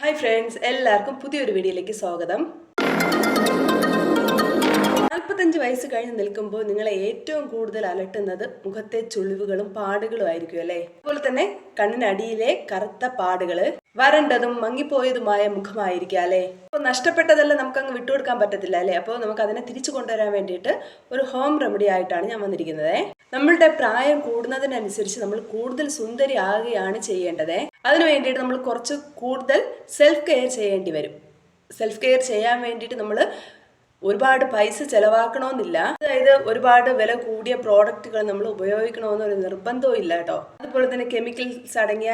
Hi friends, എല്ലാവർക്കും പുതിയൊരു വീഡിയോയിലേക്ക് സ്വാഗതം. 45 വയസ്സ് കഴിഞ്ഞ് നിൽക്കുമ്പോൾ നിങ്ങളെ ഏറ്റവും കൂടുതൽ അലട്ടുന്നത് മുഖത്തെ ചുളിവുകളും പാടുകളും ആയിരിക്കും അല്ലേ? അതുപോലെ തന്നെ കണ്ണിനടിയിലെ കറുത്ത പാടുകള്, വരണ്ടതും മങ്ങിപ്പോയതുമായ മുഖമായിരിക്കും അല്ലേ? അപ്പോൾ നഷ്ടപ്പെട്ടതെല്ലാം നമുക്കങ്ങ് വിട്ടുകൊടുക്കാൻ പറ്റത്തില്ല അല്ലേ? അപ്പോൾ നമുക്ക് അതിനെ തിരിച്ചു കൊണ്ടുവരാൻ വേണ്ടിയിട്ട് ഒരു ഹോം റെമഡി ആയിട്ടാണ് ഞാൻ വന്നിരിക്കുന്നത്. നമ്മളുടെ പ്രായം കൂടുന്നതിനനുസരിച്ച് നമ്മൾ കൂടുതൽ സുന്ദരി ആകുകയാണ് ചെയ്യേണ്ടത്. അതിനു വേണ്ടിയിട്ട് നമ്മൾ കുറച്ച് കൂടുതൽ സെൽഫ് കെയർ ചെയ്യേണ്ടി വരും. സെൽഫ് കെയർ ചെയ്യാൻ വേണ്ടിയിട്ട് നമ്മൾ ഒരുപാട് പൈസ ചെലവാക്കണമെന്നില്ല. അതായത് ഒരുപാട് വില കൂടിയ പ്രോഡക്റ്റുകൾ നമ്മൾ ഉപയോഗിക്കണമെന്നൊരു നിർബന്ധവും ഇല്ല കേട്ടോ. അതുപോലെ തന്നെ കെമിക്കൽസ് അടങ്ങിയ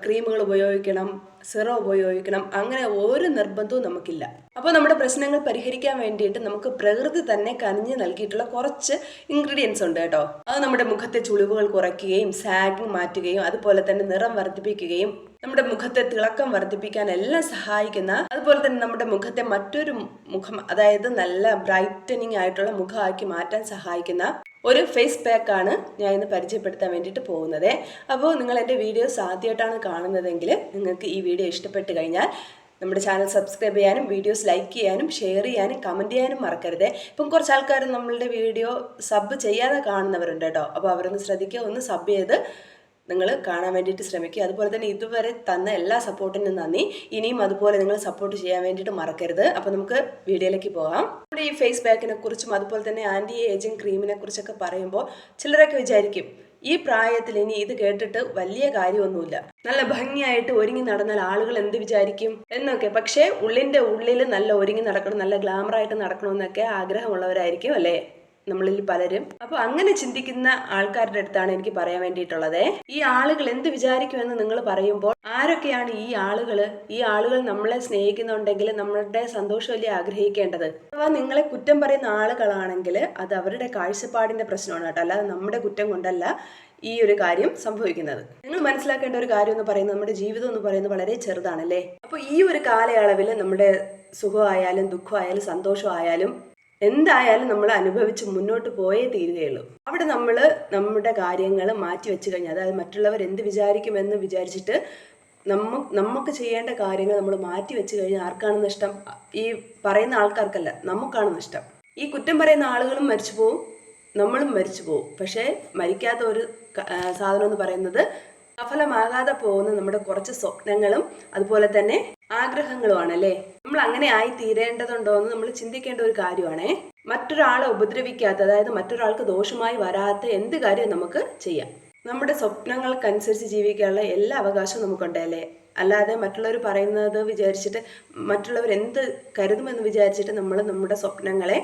ക്രീമുകൾ ഉപയോഗിക്കണം, സിറം ഉപയോഗിക്കണം, അങ്ങനെ ഒരു നിർബന്ധവും നമുക്കില്ല. അപ്പോൾ നമ്മുടെ പ്രശ്നങ്ങൾ പരിഹരിക്കാൻ വേണ്ടിയിട്ട് നമുക്ക് പ്രകൃതി തന്നെ കനിഞ്ഞ് നൽകിയിട്ടുള്ള കുറച്ച് ഇൻഗ്രീഡിയൻസ് ഉണ്ട് കേട്ടോ. അത് നമ്മുടെ മുഖത്തെ ചുളിവുകൾ കുറയ്ക്കുകയും സാഗിങ് മാറ്റുകയും അതുപോലെ തന്നെ നിറം വർദ്ധിപ്പിക്കുകയും നമ്മുടെ മുഖത്തെ തിളക്കം വർദ്ധിപ്പിക്കാൻ എല്ലാം സഹായിക്കുന്ന, അതുപോലെ തന്നെ നമ്മുടെ മുഖത്തെ മറ്റൊരു മുഖം, അതായത് നല്ല ബ്രൈറ്റനിങ് ആയിട്ടുള്ള മുഖമാക്കി മാറ്റാൻ സഹായിക്കുന്ന ഒരു ഫേസ് പാക്കാണ് ഞാൻ ഇന്ന് പരിചയപ്പെടുത്താൻ വേണ്ടിയിട്ട് പോകുന്നത്. അപ്പോൾ നിങ്ങൾ എൻ്റെ വീഡിയോസ് ആദ്യമായിട്ടാണ് കാണുന്നതെങ്കിൽ നിങ്ങൾക്ക് ഈ വീഡിയോ ഇഷ്ടപ്പെട്ട് കഴിഞ്ഞാൽ നമ്മുടെ ചാനൽ സബ്സ്ക്രൈബ് ചെയ്യാനും വീഡിയോസ് ലൈക്ക് ചെയ്യാനും ഷെയർ ചെയ്യാനും കമൻറ്റ് ചെയ്യാനും മറക്കരുത്. ഇപ്പം കുറച്ച് ആൾക്കാർ നമ്മളുടെ വീഡിയോ സബ് ചെയ്യാതെ കാണുന്നവരുണ്ട് കേട്ടോ. അപ്പോൾ അവരൊന്ന് ശ്രദ്ധിക്കുക, ഒന്ന് സബ് ചെയ്ത് നിങ്ങൾ കാണാൻ വേണ്ടിയിട്ട് ശ്രമിക്കുക. അതുപോലെ തന്നെ ഇതുവരെ തന്ന എല്ലാ സപ്പോർട്ടിനും നന്ദി. ഇനിയും അതുപോലെ നിങ്ങൾ സപ്പോർട്ട് ചെയ്യാൻ വേണ്ടിയിട്ട് മറക്കരുത്. അപ്പോൾ നമുക്ക് വീഡിയോയിലേക്ക് പോകാം. നമ്മുടെ ഈ ഫേസ് പാക്കിനെ കുറിച്ചും അതുപോലെ തന്നെ ആൻറ്റി ഏജിങ് ക്രീമിനെ കുറിച്ചൊക്കെ പറയുമ്പോൾ ചിലരൊക്കെ വിചാരിക്കും ഈ പ്രായത്തിൽ ഇനി ഇത് കേട്ടിട്ട് വലിയ കാര്യമൊന്നുമില്ല, നല്ല ഭംഗിയായിട്ട് ഒരുങ്ങി നടന്നാൽ ആളുകൾ എന്ത് വിചാരിക്കും എന്നൊക്കെ. പക്ഷേ ഉള്ളിൻ്റെ ഉള്ളിൽ നല്ല ഒരുങ്ങി നടക്കണം, നല്ല ഗ്ലാമറായിട്ട് നടക്കണമെന്നൊക്കെ ആഗ്രഹമുള്ളവരായിരിക്കും അല്ലേ നമ്മളിൽ പലരും. അപ്പൊ അങ്ങനെ ചിന്തിക്കുന്ന ആൾക്കാരുടെ അടുത്താണ് എനിക്ക് പറയാൻ വേണ്ടിയിട്ടുള്ളത്. ഈ ആളുകൾ എന്ത് വിചാരിക്കുമെന്ന് നിങ്ങൾ പറയുമ്പോൾ ആരൊക്കെയാണ് ഈ ആളുകൾ നമ്മളെ സ്നേഹിക്കുന്നുണ്ടെങ്കിൽ നമ്മളുടെ സന്തോഷമല്ലേ ആഗ്രഹിക്കേണ്ടത്. അഥവാ നിങ്ങളെ കുറ്റം പറയുന്ന ആളുകളാണെങ്കിൽ അത് അവരുടെ കാഴ്ചപ്പാടിന്റെ പ്രശ്നമാണ് കേട്ടോ, അല്ലാതെ നമ്മുടെ കുറ്റം കൊണ്ടല്ല ഈ ഒരു കാര്യം സംഭവിക്കുന്നത്. നിങ്ങൾ മനസ്സിലാക്കേണ്ട ഒരു കാര്യം എന്ന് പറയുന്നത് നമ്മുടെ ജീവിതം എന്ന് പറയുന്നത് വളരെ ചെറുതാണല്ലേ. അപ്പൊ ഈ ഒരു കാലയളവിൽ നമ്മുടെ സുഖമായാലും ദുഃഖമായാലും സന്തോഷമായാലും എന്തായാലും നമ്മൾ അനുഭവിച്ച് മുന്നോട്ട് പോയേ തീരുകയുള്ളൂ. അവിടെ നമ്മൾ നമ്മുടെ കാര്യങ്ങൾ മാറ്റി വെച്ച് കഴിഞ്ഞാൽ, അതായത് മറ്റുള്ളവർ എന്ത് വിചാരിക്കുമെന്ന് വിചാരിച്ചിട്ട് നമുക്ക് ചെയ്യേണ്ട കാര്യങ്ങൾ നമ്മൾ മാറ്റി വെച്ച് കഴിഞ്ഞാൽ ആർക്കാണ് നഷ്ടം? ഈ പറയുന്ന ആൾക്കാർക്കല്ല, നമുക്കാണ് നഷ്ടം. ഈ കുറ്റം പറയുന്ന ആളുകളും മരിച്ചു പോവും, നമ്മളും മരിച്ചു പോവും. പക്ഷേ മരിക്കാത്ത ഒരു സാധനം എന്ന് പറയുന്നത് സഫലമാകാതെ പോകുന്ന നമ്മുടെ കുറച്ച് സ്വപ്നങ്ങളും അതുപോലെ തന്നെ ആഗ്രഹങ്ങളുമാണല്ലേ. നമ്മൾ അങ്ങനെ ആയി തീരേണ്ടതുണ്ടോ എന്ന് നമ്മൾ ചിന്തിക്കേണ്ട ഒരു കാര്യമാണേ. മറ്റൊരാളെ ഉപദ്രവിക്കാത്ത, അതായത് മറ്റൊരാൾക്ക് ദോഷമായി വരാത്ത എന്ത് കാര്യം നമുക്ക് ചെയ്യാം. നമ്മുടെ സ്വപ്നങ്ങൾക്കനുസരിച്ച് ജീവിക്കാനുള്ള എല്ലാ അവകാശവും നമുക്കുണ്ടല്ലേ. അല്ലാതെ മറ്റുള്ളവർ പറയുന്നത് വിചാരിച്ചിട്ട്, മറ്റുള്ളവർ എന്ത് കരുതുമെന്ന് വിചാരിച്ചിട്ട് നമ്മൾ നമ്മുടെ സ്വപ്നങ്ങളെ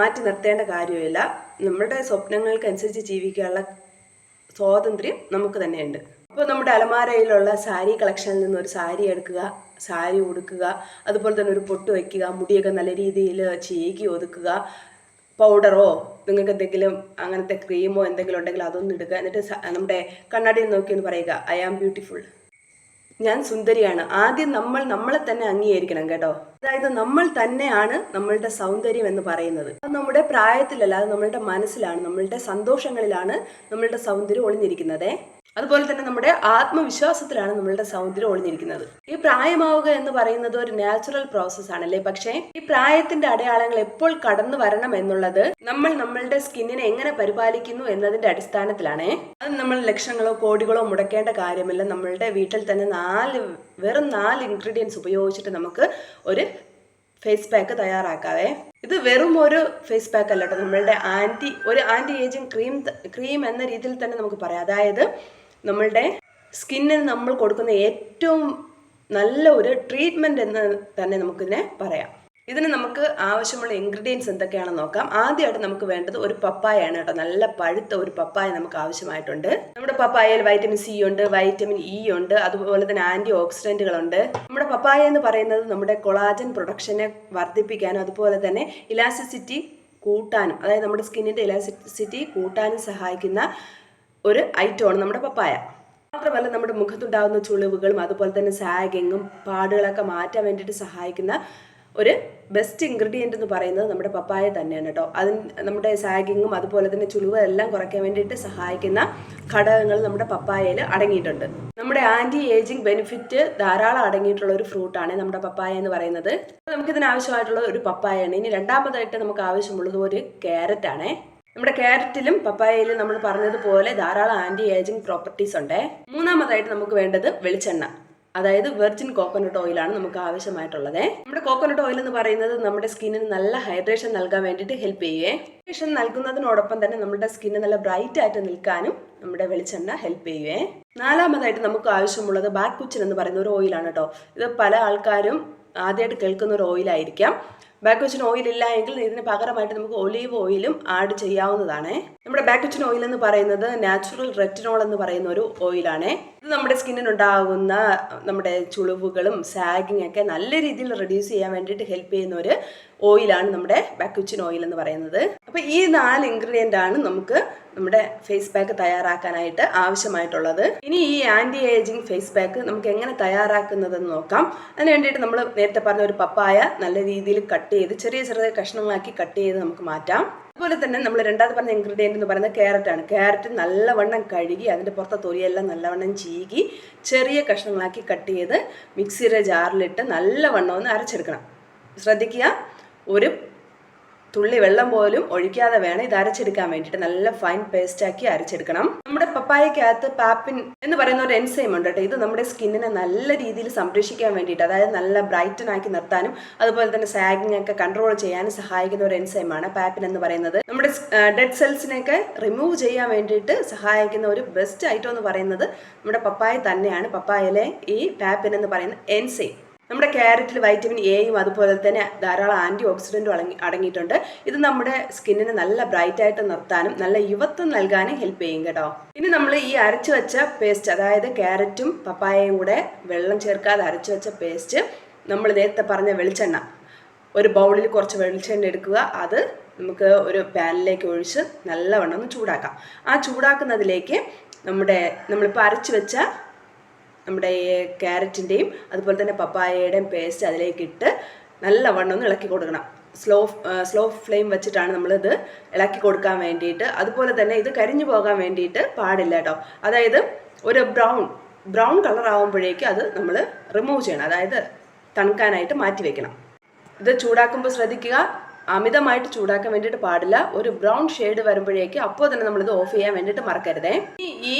മാറ്റി നിർത്തേണ്ട കാര്യമില്ല. നമ്മുടെ സ്വപ്നങ്ങൾക്കനുസരിച്ച് ജീവിക്കാനുള്ള സ്വാതന്ത്ര്യം നമുക്ക് തന്നെയുണ്ട്. അപ്പോൾ നമ്മുടെ അലമാരയിലുള്ള സാരി കളക്ഷനിൽ നിന്ന് ഒരു സാരി എടുക്കുക, സാരി ഉടുക്കുക, അതുപോലെ തന്നെ ഒരു പൊട്ട് വയ്ക്കുക, മുടിയൊക്കെ നല്ല രീതിയിൽ ചീകി ഒതുക്കുക, പൗഡറോ നിങ്ങൾക്ക് എന്തെങ്കിലും അങ്ങനത്തെ ക്രീമോ എന്തെങ്കിലും ഉണ്ടെങ്കിൽ അതൊന്നും എടുക്കുക. എന്നിട്ട് നമ്മുടെ കണ്ണാടിയിൽ നോക്കിയെന്ന് പറയുക, ഐ ആം ബ്യൂട്ടിഫുൾ, ഞാൻ സുന്ദരിയാണ്. ആദ്യം നമ്മൾ നമ്മളെ തന്നെ അംഗീകരിക്കണം കേട്ടോ. അതായത് നമ്മൾ തന്നെയാണ് നമ്മളുടെ സൗന്ദര്യം എന്ന് പറയുന്നത്. അത് നമ്മുടെ പ്രായത്തിലല്ല, അത് നമ്മളുടെ മനസ്സിലാണ്, നമ്മളുടെ സന്തോഷങ്ങളിലാണ് നമ്മളുടെ സൗന്ദര്യം ഒളിഞ്ഞിരിക്കുന്നത്. അതുപോലെ തന്നെ നമ്മുടെ ആത്മവിശ്വാസത്തിലാണ് നമ്മളുടെ സൗന്ദര്യം ഒളിഞ്ഞിരിക്കുന്നത്. ഈ പ്രായമാവുക എന്ന് പറയുന്നത് ഒരു നാച്ചുറൽ പ്രോസസ് ആണല്ലേ. പക്ഷേ ഈ പ്രായത്തിന്റെ അടയാളങ്ങൾ എപ്പോൾ കടന്നു വരണം എന്നുള്ളത് നമ്മൾ നമ്മളുടെ സ്കിന്നിനെ എങ്ങനെ പരിപാലിക്കുന്നു എന്നതിന്റെ അടിസ്ഥാനത്തിലാണ്. അത് നമ്മൾ ലക്ഷങ്ങളോ കോടികളോ മുടക്കേണ്ട കാര്യമില്ല. നമ്മളുടെ വീട്ടിൽ തന്നെ വെറും 4 ഇൻഗ്രീഡിയൻസ് ഉപയോഗിച്ചിട്ട് നമുക്ക് ഒരു ഫേസ് പാക്ക് തയ്യാറാക്കാവേ. ഇത് വെറും ഒരു ഫേസ് പാക്ക് അല്ല കേട്ടോ, നമ്മളുടെ ആൻറ്റി ഏജിങ് ക്രീം എന്ന രീതിയിൽ തന്നെ നമുക്ക് പറയാം. അതായത് നമ്മളുടെ സ്കിന്നിന് നമ്മൾ കൊടുക്കുന്ന ഏറ്റവും നല്ല ഒരു ട്രീറ്റ്മെൻറ്റ് എന്ന് തന്നെ നമുക്കിതിനെ പറയാം. ഇതിന് നമുക്ക് ആവശ്യമുള്ള ഇൻഗ്രീഡിയൻസ് എന്തൊക്കെയാണെന്ന് നോക്കാം. ആദ്യമായിട്ട് നമുക്ക് വേണ്ടത് ഒരു പപ്പായയാണ് കേട്ടോ. നല്ല പഴുത്ത ഒരു പപ്പായ നമുക്ക് ആവശ്യമായിട്ടുണ്ട്. നമ്മുടെ പപ്പായയിൽ വൈറ്റമിൻ സി ഉണ്ട്, വൈറ്റമിൻ ഇ ഉണ്ട്, അതുപോലെ തന്നെ ആൻറ്റി ഓക്സിഡൻറ്റുകളുണ്ട്. നമ്മുടെ പപ്പായ എന്ന് പറയുന്നത് നമ്മുടെ കൊളാജൻ പ്രൊഡക്ഷനെ വർദ്ധിപ്പിക്കാനും അതുപോലെ തന്നെ ഇലാസ്റ്റിസിറ്റി കൂട്ടാനും, അതായത് നമ്മുടെ സ്കിന്നിൻ്റെ ഇലാസ്റ്റിസിറ്റി കൂട്ടാനും സഹായിക്കുന്ന ഒരു ഐറ്റമാണ് നമ്മുടെ പപ്പായ. മാത്രമല്ല നമ്മുടെ മുഖത്തുണ്ടാകുന്ന ചുളിവുകളും അതുപോലെ തന്നെ സാഗിങ്ങും പാടുകളൊക്കെ മാറ്റാൻ വേണ്ടിയിട്ട് സഹായിക്കുന്ന ഒരു ബെസ്റ്റ് ഇൻഗ്രീഡിയൻ്റ് എന്ന് പറയുന്നത് നമ്മുടെ പപ്പായ തന്നെയാണ് കേട്ടോ. നമ്മുടെ സാഗിങ്ങും അതുപോലെ തന്നെ ചുളിവ് എല്ലാം കുറയ്ക്കാൻ വേണ്ടിയിട്ട് സഹായിക്കുന്ന ഘടകങ്ങൾ നമ്മുടെ പപ്പായയിൽ അടങ്ങിയിട്ടുണ്ട്. നമ്മുടെ ആൻറ്റി ഏജിങ് ബെനിഫിറ്റ് ധാരാളം അടങ്ങിയിട്ടുള്ള ഒരു ഫ്രൂട്ടാണ് നമ്മുടെ പപ്പായ എന്ന് പറയുന്നത്. നമുക്കിതിന് ആവശ്യമായിട്ടുള്ള ഒരു പപ്പായയാണ്. ഇനി രണ്ടാമതായിട്ട് നമുക്ക് ആവശ്യമുള്ളത് ഒരു ക്യാരറ്റാണേ. നമ്മുടെ ക്യാരറ്റിലും പപ്പായയിലും നമ്മൾ പറഞ്ഞതുപോലെ ധാരാളം ആൻറ്റി ഏജിങ് പ്രോപ്പർട്ടീസ് ഉണ്ട്. മൂന്നാമതായിട്ട് നമുക്ക് വേണ്ടത് വെളിച്ചെണ്ണ, അതായത് വെർജിൻ കോക്കനട്ട് ഓയിലാണ് നമുക്ക് ആവശ്യമായിട്ടുള്ളത്. നമ്മുടെ കോക്കനട്ട് ഓയിൽ എന്ന് പറയുന്നത് നമ്മുടെ സ്കിന്നിന് നല്ല ഹൈഡ്രേഷൻ നൽകാൻ വേണ്ടിയിട്ട് ഹെൽപ്പ് ചെയ്യുകയെ. ഹൈഡ്രേഷൻ നൽകുന്നതിനോടൊപ്പം തന്നെ നമ്മുടെ സ്കിന്ന് നല്ല ബ്രൈറ്റ് ആയിട്ട് നിൽക്കാനും നമ്മുടെ വെളിച്ചെണ്ണ ഹെൽപ്പ് ചെയ്യുകയെ. നാലാമതായിട്ട് നമുക്ക് ആവശ്യമുള്ളത് ബാക്ക്കുച്ചിൻ എന്ന് പറയുന്ന ഒരു ഓയിലാണ് കേട്ടോ. ഇത് പല ആൾക്കാരും ആദ്യമായിട്ട് കേൾക്കുന്ന ഒരു ഓയിലായിരിക്കാം. ബാക്ക്കുച്ചിൻ ഓയിൽ ഇല്ല എങ്കിൽ ഇതിന് പകരമായിട്ട് നമുക്ക് ഒലീവ് ഓയിലും ആഡ് ചെയ്യാവുന്നതാണ്. നമ്മുടെ ബാക്ക്കുച്ചിൻ ഓയിൽ എന്ന് പറയുന്നത് നാച്ചുറൽ റെറ്റിനോൾ എന്ന് പറയുന്ന ഒരു ഓയിലാണ്. ഇത് നമ്മുടെ സ്കിന്നിനുണ്ടാകുന്ന നമ്മുടെ ചുളിവുകളും സാഗിങ് ഒക്കെ നല്ല രീതിയിൽ റെഡ്യൂസ് ചെയ്യാൻ വേണ്ടിയിട്ട് ഹെൽപ്പ് ചെയ്യുന്ന ഒരു ഓയിലാണ് നമ്മുടെ ബാക്ക്കുച്ചിൻ ഓയിൽ എന്ന് പറയുന്നത്. അപ്പോൾ ഈ 4 ഇൻഗ്രീഡിയൻ്റ് ആണ് നമുക്ക് നമ്മുടെ ഫേസ് പാക്ക് തയ്യാറാക്കാനായിട്ട് ആവശ്യമായിട്ടുള്ളത്. ഇനി ഈ ആൻറ്റി ഏജിങ് ഫേസ് പാക്ക് നമുക്ക് എങ്ങനെ തയ്യാറാക്കുന്നതെന്ന് നോക്കാം. അതിന് വേണ്ടിയിട്ട് നമ്മൾ നേരത്തെ പറഞ്ഞ ഒരു പപ്പായ നല്ല രീതിയിൽ കട്ട് ചെയ്ത് ചെറിയ ചെറിയ കഷ്ണങ്ങളാക്കി കട്ട് ചെയ്ത് നമുക്ക് മാറ്റാം. അതുപോലെ തന്നെ നമ്മൾ രണ്ടാമത് പറഞ്ഞ ഇൻഗ്രീഡിയൻ്റ് എന്ന് പറയുന്നത് ക്യാരറ്റാണ്. ക്യാരറ്റ് നല്ലവണ്ണം കഴുകി അതിൻ്റെ പുറത്തെ തൊലിയെല്ലാം നല്ലവണ്ണം ചീകി ചെറിയ കഷ്ണങ്ങളാക്കി കട്ട് ചെയ്ത് മിക്സിയുടെ ജാറിലിട്ട് നല്ലവണ്ണം ഒന്ന് അരച്ചെടുക്കണം. ശ്രദ്ധിക്കുക, ഒരു തുള്ളി വെള്ളം പോലും ഒഴിക്കാതെ വേണം ഇത് അരച്ചെടുക്കാൻ വേണ്ടിയിട്ട്. നല്ല ഫൈൻ പേസ്റ്റാക്കി അരച്ചെടുക്കണം. നമ്മുടെ പപ്പായക്കകത്ത് പാപ്പിൻ എന്ന് പറയുന്ന ഒരു എൻസൈം ഉണ്ട് കേട്ടോ. ഇത് നമ്മുടെ സ്കിന്നിനെ നല്ല രീതിയിൽ സംരക്ഷിക്കാൻ വേണ്ടിയിട്ട്, അതായത് നല്ല ബ്രൈറ്റൻ ആക്കി നിർത്താനും അതുപോലെ തന്നെ സാഗിങ് ഒക്കെ കൺട്രോൾ ചെയ്യാനും സഹായിക്കുന്ന ഒരു എൻസൈമാണ് പാപ്പിൻ എന്ന് പറയുന്നത്. നമ്മുടെ ഡെഡ് സെൽസിനെയൊക്കെ റിമൂവ് ചെയ്യാൻ വേണ്ടിയിട്ട് സഹായിക്കുന്ന ഒരു ബെസ്റ്റ് ഐറ്റം എന്ന് പറയുന്നത് നമ്മുടെ പപ്പായ തന്നെയാണ്. പപ്പായയിലെ ഈ പാപ്പിൻ എന്ന് പറയുന്ന എൻസൈം. നമ്മുടെ ക്യാരറ്റിൽ വൈറ്റമിൻ എയും അതുപോലെ തന്നെ ധാരാളം ആൻറ്റി ഓക്സിഡൻറ്റും അടങ്ങിയിട്ടുണ്ട്. ഇത് നമ്മുടെ സ്കിന്നിനെ നല്ല ബ്രൈറ്റ് ആയിട്ട് നിർത്താനും നല്ല യുവത്വം നൽകാനും ഹെൽപ്പ് ചെയ്യും കേട്ടോ. ഇനി നമ്മൾ ഈ അരച്ചു വെച്ച പേസ്റ്റ്, അതായത് ക്യാരറ്റും പപ്പായയും കൂടെ വെള്ളം ചേർക്കാതെ അരച്ചു വെച്ച പേസ്റ്റ്, നമ്മൾ നേരത്തെ പറഞ്ഞ വെളിച്ചെണ്ണ, ഒരു ബൗളിൽ കുറച്ച് വെളിച്ചെണ്ണ എടുക്കുക. അത് നമുക്ക് ഒരു പാനിലേക്ക് ഒഴിച്ച് നല്ലവണ്ണം ഒന്ന് ചൂടാക്കാം. ആ ചൂടാക്കുന്നതിലേക്ക് നമ്മളിപ്പോൾ അരച്ചു വെച്ച നമ്മുടെ ക്യാരറ്റിൻ്റെയും അതുപോലെ തന്നെ പപ്പായയുടെയും പേസ്റ്റ് അതിലേക്ക് ഇട്ട് നല്ലവണ്ണം ഒന്ന് ഇളക്കി കൊടുക്കണം. സ്ലോ ഫ്ലെയിം വെച്ചിട്ടാണ് നമ്മളിത് ഇളക്കി കൊടുക്കാൻ വേണ്ടിയിട്ട്. അതുപോലെ തന്നെ ഇത് കരിഞ്ഞു പോകാൻ വേണ്ടിയിട്ട് പാടില്ല കേട്ടോ. അതായത് ഒരു ബ്രൗൺ കളർ ആകുമ്പോഴേക്കും അത് നമ്മൾ റിമൂവ് ചെയ്യണം, അതായത് തണുക്കാനായിട്ട് മാറ്റി വെക്കണം. ഇത് ചൂടാക്കുമ്പോൾ ശ്രദ്ധിക്കുക, അമിതമായിട്ട് ചൂടാക്കാൻ വേണ്ടിയിട്ട് പാടില്ല. ഒരു ബ്രൗൺ ഷെയ്ഡ് വരുമ്പോഴേക്ക് അപ്പോൾ തന്നെ നമ്മളിത് ഓഫ് ചെയ്യാൻ വേണ്ടിയിട്ട് മറക്കരുതേ. ഈ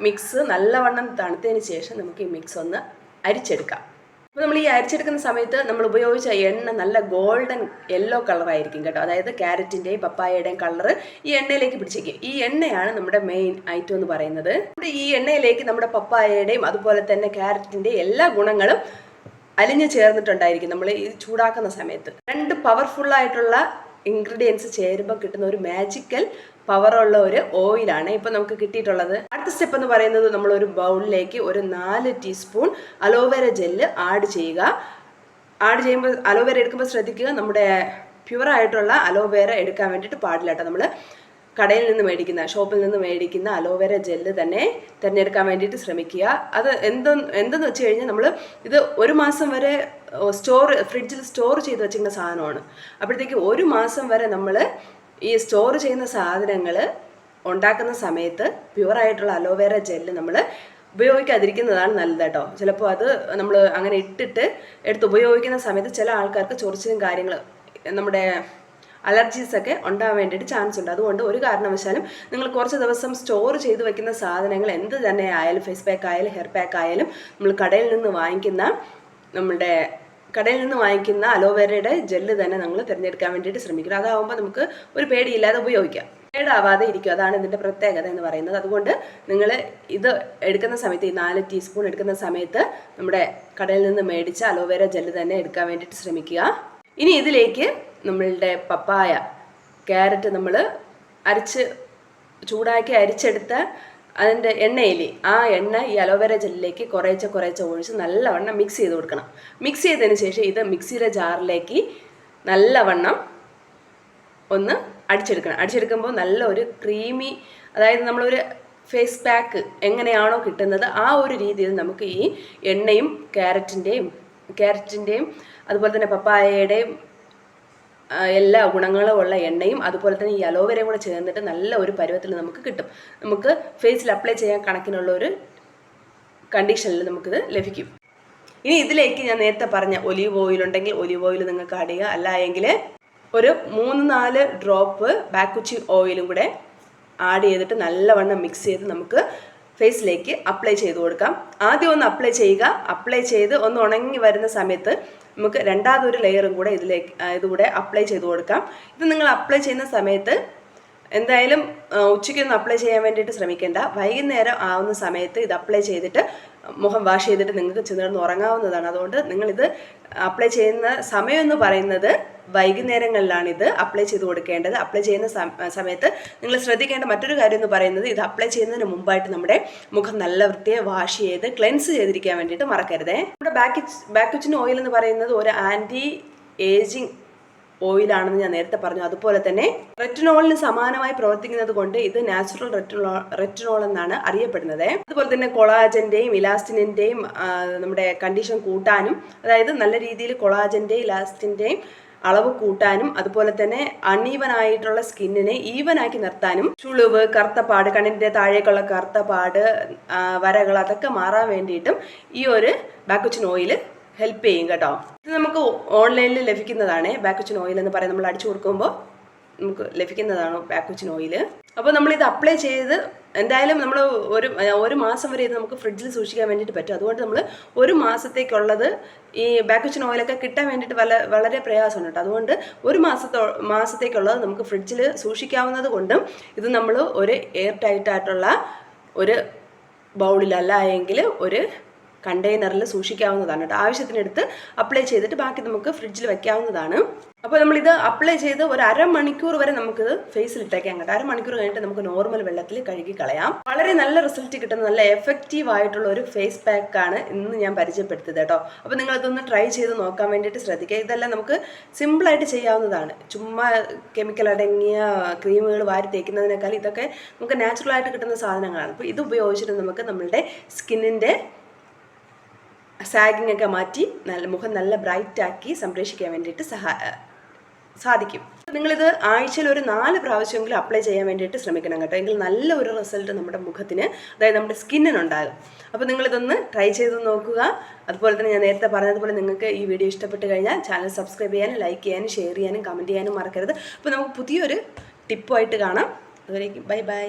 മിക്സ് നല്ലവണ്ണം തണുത്തതിന് ശേഷം നമുക്ക് ഈ മിക്സ് ഒന്ന് അരിച്ചെടുക്കാം. അപ്പോൾ നമ്മൾ ഈ അരിച്ചെടുക്കുന്ന സമയത്ത് നമ്മൾ ഉപയോഗിച്ച എണ്ണ നല്ല ഗോൾഡൻ യെല്ലോ കളറായിരിക്കും കേട്ടോ. അതായത് ക്യാരറ്റിൻ്റെയും പപ്പായയുടെയും കളറ് ഈ എണ്ണയിലേക്ക് പിടിച്ചേക്കും. ഈ എണ്ണയാണ് നമ്മുടെ മെയിൻ ഐറ്റം എന്ന് പറയുന്നത്. ഈ എണ്ണയിലേക്ക് നമ്മുടെ പപ്പായയുടെയും അതുപോലെ തന്നെ ക്യാരറ്റിൻ്റെയും എല്ലാ ഗുണങ്ങളും അലിഞ്ഞു ചേർന്നിട്ടുണ്ടായിരിക്കും നമ്മൾ ഈ ചൂടാക്കുന്ന സമയത്ത്. 2 പവർഫുള്ളായിട്ടുള്ള ഇൻഗ്രീഡിയൻസ് ചേരുമ്പോൾ കിട്ടുന്ന ഒരു മാജിക്കൽ പവറുള്ള ഒരു ഓയിലാണ് ഇപ്പോൾ നമുക്ക് കിട്ടിയിട്ടുള്ളത്. അടുത്ത സ്റ്റെപ്പ് എന്ന് പറയുന്നത് നമ്മൾ ഒരു ബൗളിലേക്ക് ഒരു 4 ടീസ്പൂൺ അലോവേര ജെല്ല് ആഡ് ചെയ്യുക. ആഡ് ചെയ്യുമ്പോൾ അലോവേര എടുക്കുമ്പോൾ ശ്രദ്ധിക്കുക, നമ്മുടെ പ്യുവറായിട്ടുള്ള അലോവേര എടുക്കാൻ വേണ്ടിയിട്ട് പാടില്ല കേട്ടോ. നമ്മൾ കടയിൽ നിന്ന് മേടിക്കുന്ന, ഷോപ്പിൽ നിന്ന് മേടിക്കുന്ന അലോവേര ജെല്ല് തന്നെ തിരഞ്ഞെടുക്കാൻ വേണ്ടിയിട്ട് ശ്രമിക്കുക. അത് എന്തെന്ന് വെച്ച് കഴിഞ്ഞാൽ നമ്മൾ ഇത് 1 മാസം വരെ ഫ്രിഡ്ജിൽ സ്റ്റോർ ചെയ്ത് വെച്ചിരുന്ന സാധനമാണ്. അപ്പോഴത്തേക്ക് 1 മാസം വരെ നമ്മൾ ഈ സ്റ്റോർ ചെയ്യുന്ന സാധനങ്ങൾ ഉണ്ടാക്കുന്ന സമയത്ത് പ്യുവറായിട്ടുള്ള അലോവേര ജെല്ല് നമ്മൾ ഉപയോഗിക്കാതിരിക്കുന്നതാണ് നല്ലത് കേട്ടോ. ചിലപ്പോൾ അത് നമ്മൾ അങ്ങനെ എടുത്ത് ഉപയോഗിക്കുന്ന സമയത്ത് ചില ആൾക്കാർക്ക് ചൊറിച്ചിലും കാര്യങ്ങൾ, നമ്മുടെ അലർജീസ് ഒക്കെ ഉണ്ടാകാൻ വേണ്ടിയിട്ട് ചാൻസ് ഉണ്ട്. അതുകൊണ്ട് ഒരു കാരണവശാലും നിങ്ങൾ കുറച്ച് ദിവസം സ്റ്റോർ ചെയ്ത് വെക്കുന്ന സാധനങ്ങൾ എന്ത് തന്നെ ആയാലും, ഫേസ് പാക്ക് ആയാലും ഹെയർ പാക്ക് ആയാലും, നമ്മൾ കടയിൽ നിന്ന് വാങ്ങിക്കുന്ന അലോവേരയുടെ ജെല്ല് തന്നെ നമ്മൾ തിരഞ്ഞെടുക്കാൻ വേണ്ടിയിട്ട് ശ്രമിക്കണം. അതാവുമ്പോൾ നമുക്ക് ഒരു പേടിയില്ലാതെ ഉപയോഗിക്കാം, കേടാവാതെ ഇരിക്കും. അതാണ് ഇതിൻ്റെ പ്രത്യേകത എന്ന് പറയുന്നത്. അതുകൊണ്ട് നിങ്ങൾ ഇത് എടുക്കുന്ന സമയത്ത്, ഈ 4 ടീസ്പൂൺ എടുക്കുന്ന സമയത്ത് നമ്മുടെ കടയിൽ നിന്ന് മേടിച്ച അലോവേര ജെല്ല് തന്നെ എടുക്കാൻ വേണ്ടിയിട്ട് ശ്രമിക്കുക. ഇനി ഇതിലേക്ക് നമ്മളുടെ പപ്പായ, ക്യാരറ്റ് നമ്മൾ ചൂടാക്കി അരിച്ചെടുത്ത അതിൻ്റെ എണ്ണയിൽ ആ എണ്ണ ഈ അലോവേര ജെല്ലിലേക്ക് കുറേശ്ശെ ഒഴിച്ച് നല്ലവണ്ണം മിക്സ് ചെയ്ത് കൊടുക്കണം. മിക്സ് ചെയ്തതിന് ശേഷം ഇത് മിക്സിയുടെ ജാറിലേക്ക് നല്ലവണ്ണം ഒന്ന് അടിച്ചെടുക്കണം. അടിച്ചെടുക്കുമ്പോൾ നല്ല ഒരു ക്രീമി, അതായത് നമ്മളൊരു ഫേസ് പാക്ക് എങ്ങനെയാണോ കിട്ടുന്നത് ആ ഒരു രീതിയിൽ നമുക്ക് ഈ എണ്ണയും ക്യാരറ്റിൻ്റെയും ക്യാരറ്റിൻ്റെയും അതുപോലെ തന്നെ പപ്പായയുടെയും എല്ലാ ഗുണങ്ങളും ഉള്ള എണ്ണയും അതുപോലെ തന്നെ ഈ അലോവേരയും കൂടെ ചേർന്നിട്ട് നല്ല ഒരു പരുവത്തിൽ നമുക്ക് കിട്ടും. നമുക്ക് ഫേസിൽ അപ്ലൈ ചെയ്യാൻ കണക്കിനുള്ള ഒരു കണ്ടീഷനിൽ നമുക്കിത് ലഭിക്കും. ഇനി ഇതിലേക്ക് ഞാൻ നേരത്തെ പറഞ്ഞ ഒലീവ് ഓയിൽ ഉണ്ടെങ്കിൽ ഒലീവ് ഓയിൽ നിങ്ങൾക്ക് ആഡ് ചെയ്യുക. അല്ല എങ്കിൽ ഒരു 3-4 ഡ്രോപ്പ് ബാക്കുച്ചി ഓയിലും കൂടെ ആഡ് ചെയ്തിട്ട് നല്ലവണ്ണം മിക്സ് ചെയ്ത് നമുക്ക് ഫേസിലേക്ക് അപ്ലൈ ചെയ്ത് കൊടുക്കാം. ആദ്യം ഒന്ന് അപ്ലൈ ചെയ്യുക. അപ്ലൈ ചെയ്ത് ഒന്ന് ഉണങ്ങി വരുന്ന സമയത്ത് നമുക്ക് രണ്ടാമതൊരു ലെയറും കൂടെ ഇതുകൂടെ അപ്ലൈ ചെയ്ത് കൊടുക്കാം. ഇത് നിങ്ങൾ അപ്ലൈ ചെയ്യുന്ന സമയത്ത് എന്തായാലും ഉച്ചയ്ക്കൊന്നും അപ്ലൈ ചെയ്യാൻ വേണ്ടിയിട്ട് ശ്രമിക്കേണ്ട. വൈകുന്നേരം ആവുന്ന സമയത്ത് ഇത് അപ്ലൈ ചെയ്തിട്ട് മുഖം വാഷ് ചെയ്തിട്ട് നിങ്ങൾക്ക് ചെന്നിരുന്ന് ഉറങ്ങാവുന്നതാണ്. അതുകൊണ്ട് നിങ്ങളിത് അപ്ലൈ ചെയ്യുന്ന സമയം എന്ന് പറയുന്നത് വൈകുന്നേരങ്ങളിലാണ് ഇത് അപ്ലൈ ചെയ്ത് കൊടുക്കേണ്ടത്. അപ്ലൈ ചെയ്യുന്ന സമയത്ത് നിങ്ങൾ ശ്രദ്ധിക്കേണ്ട മറ്റൊരു കാര്യം എന്ന് പറയുന്നത്, ഇത് അപ്ലൈ ചെയ്യുന്നതിന് മുമ്പായിട്ട് നമ്മുടെ മുഖം നല്ല വൃത്തിയെ വാഷ് ചെയ്ത് ക്ലെൻസ് ചെയ്തിരിക്കാൻ വേണ്ടിയിട്ട് മറക്കരുതേ. നമ്മുടെ ബാക്കുച്ചിൻ ഓയിൽ എന്ന് പറയുന്നത് ഒരു ആൻറ്റി ഏജിങ് ഓയിലാണെന്ന് ഞാൻ നേരത്തെ പറഞ്ഞു. അതുപോലെ തന്നെ റെറ്റിനോളിന് സമാനമായി പ്രവർത്തിക്കുന്നത് കൊണ്ട് ഇത് നാച്ചുറൽ റെറ്റിനോൾ എന്നാണ് അറിയപ്പെടുന്നത്. അതുപോലെ തന്നെ കൊളാജന്റെയും ഇലാസ്റ്റിന്റെയും നമ്മുടെ കണ്ടീഷൻ കൂട്ടാനും, അതായത് നല്ല രീതിയിൽ കൊളാജന്റെയും ഇലാസ്റ്റിന്റെയും അളവ് കൂട്ടാനും, അതുപോലെ തന്നെ അൺഈവൻ ആയിട്ടുള്ള സ്കിന്നിനെ ഈവനാക്കി നിർത്താനും, ചുളിവ്, കറുത്തപ്പാട്, കണ്ണിന്റെ താഴേക്കുള്ള കറുത്തപ്പാട്, വരകൾ, അതൊക്കെ മാറാൻ വേണ്ടിയിട്ടും ഈ ഒരു ബാക്കുച്ചിൻ ഓയിൽ ഹെൽപ്പ് ചെയ്യും കേട്ടോ. ഇത് നമുക്ക് ഓൺലൈനിൽ ലഭിക്കുന്നതാണ്. ബാക്കുച്ചിൻ ഓയിൽ എന്ന് പറയുന്നത് നമ്മൾ അടിച്ചു കൊടുക്കുമ്പോൾ നമുക്ക് ലഭിക്കുന്നതാണ് ബാക്കുച്ചിൻ ഓയിൽ. അപ്പോൾ നമ്മളിത് അപ്ലൈ ചെയ്ത് എന്തായാലും നമ്മൾ ഒരു മാസം വരെ ഇത് നമുക്ക് ഫ്രിഡ്ജിൽ സൂക്ഷിക്കാൻ വേണ്ടിയിട്ട് പറ്റും. അതുകൊണ്ട് നമ്മൾ ഒരു മാസത്തേക്കുള്ളത് ഈ ബാക്കുച്ചിൻ ഓയിലൊക്കെ കിട്ടാൻ വേണ്ടിയിട്ട് വളരെ പ്രയാസമുണ്ട് കേട്ടോ. അതുകൊണ്ട് ഒരു മാസത്തേക്കുള്ളത് നമുക്ക് ഫ്രിഡ്ജിൽ സൂക്ഷിക്കാവുന്നത് കൊണ്ടും ഇത് നമ്മൾ ഒരു എയർ ടൈറ്റായിട്ടുള്ള ഒരു ബൗളിലല്ല എങ്കിൽ ഒരു കണ്ടെയ്നറിൽ സൂക്ഷിക്കാവുന്നതാണ് കേട്ടോ. ആവശ്യത്തിനെടുത്ത് അപ്ലൈ ചെയ്തിട്ട് ബാക്കി നമുക്ക് ഫ്രിഡ്ജിൽ വെക്കാവുന്നതാണ്. അപ്പോൾ നമ്മളിത് അപ്ലൈ ചെയ്ത് ഒരു അരമണിക്കൂർ വരെ നമുക്കിത് ഫേസിൽ ഇട്ടേക്കാം കേട്ടോ. അരമണിക്കൂർ കഴിഞ്ഞിട്ട് നമുക്ക് നോർമൽ വെള്ളത്തിൽ കഴുകി കളയാം. വളരെ നല്ല റിസൾട്ട് കിട്ടുന്ന നല്ല എഫക്റ്റീവ് ആയിട്ടുള്ള ഒരു ഫേസ് പാക്കാണ് ഇന്ന് ഞാൻ പരിചയപ്പെടുത്തിയത് കേട്ടോ. അപ്പോൾ നിങ്ങളിതൊന്ന് ട്രൈ ചെയ്ത് നോക്കാൻ വേണ്ടിയിട്ട് ശ്രദ്ധിക്കുക. ഇതെല്ലാം നമുക്ക് സിമ്പിളായിട്ട് ചെയ്യാവുന്നതാണ്. ചുമ്മാ കെമിക്കൽ അടങ്ങിയ ക്രീമുകൾ വാരി തേക്കുന്നതിനേക്കാൾ ഇതൊക്കെ നമുക്ക് നാച്ചുറലായിട്ട് കിട്ടുന്ന സാധനങ്ങളാണ്. അപ്പോൾ ഇത് ഉപയോഗിച്ചിട്ട് നമുക്ക് നമ്മളുടെ സ്കിന്നിൻ്റെ സാഗിങ് ഒക്കെ മാറ്റി മുഖം നല്ല ബ്രൈറ്റ് ആക്കി സംരക്ഷിക്കാൻ വേണ്ടിയിട്ട് സാധിക്കും. നിങ്ങളിത് ആഴ്ചയിൽ ഒരു 4 പ്രാവശ്യമെങ്കിലും അപ്ലൈ ചെയ്യാൻ വേണ്ടിയിട്ട് ശ്രമിക്കണം കേട്ടോ. എങ്കിൽ നല്ല ഒരു റിസൾട്ട് നമ്മുടെ മുഖത്തിന്, അതായത് നമ്മുടെ സ്കിന്നിനുണ്ടാകും. അപ്പോൾ നിങ്ങളിതൊന്ന് ട്രൈ ചെയ്ത് നോക്കുക. അതുപോലെ തന്നെ ഞാൻ നേരത്തെ പറഞ്ഞതുപോലെ നിങ്ങൾക്ക് ഈ വീഡിയോ ഇഷ്ടപ്പെട്ട് കഴിഞ്ഞാൽ ചാനൽ സബ്സ്ക്രൈബ് ചെയ്യാനും ലൈക്ക് ചെയ്യാനും ഷെയർ ചെയ്യാനും കമൻറ്റ് ചെയ്യാനും മറക്കരുത്. അപ്പോൾ നമുക്ക് പുതിയൊരു ടിപ്പുമായിട്ട് കാണാം. അതുവരേക്കും ബൈ ബൈ.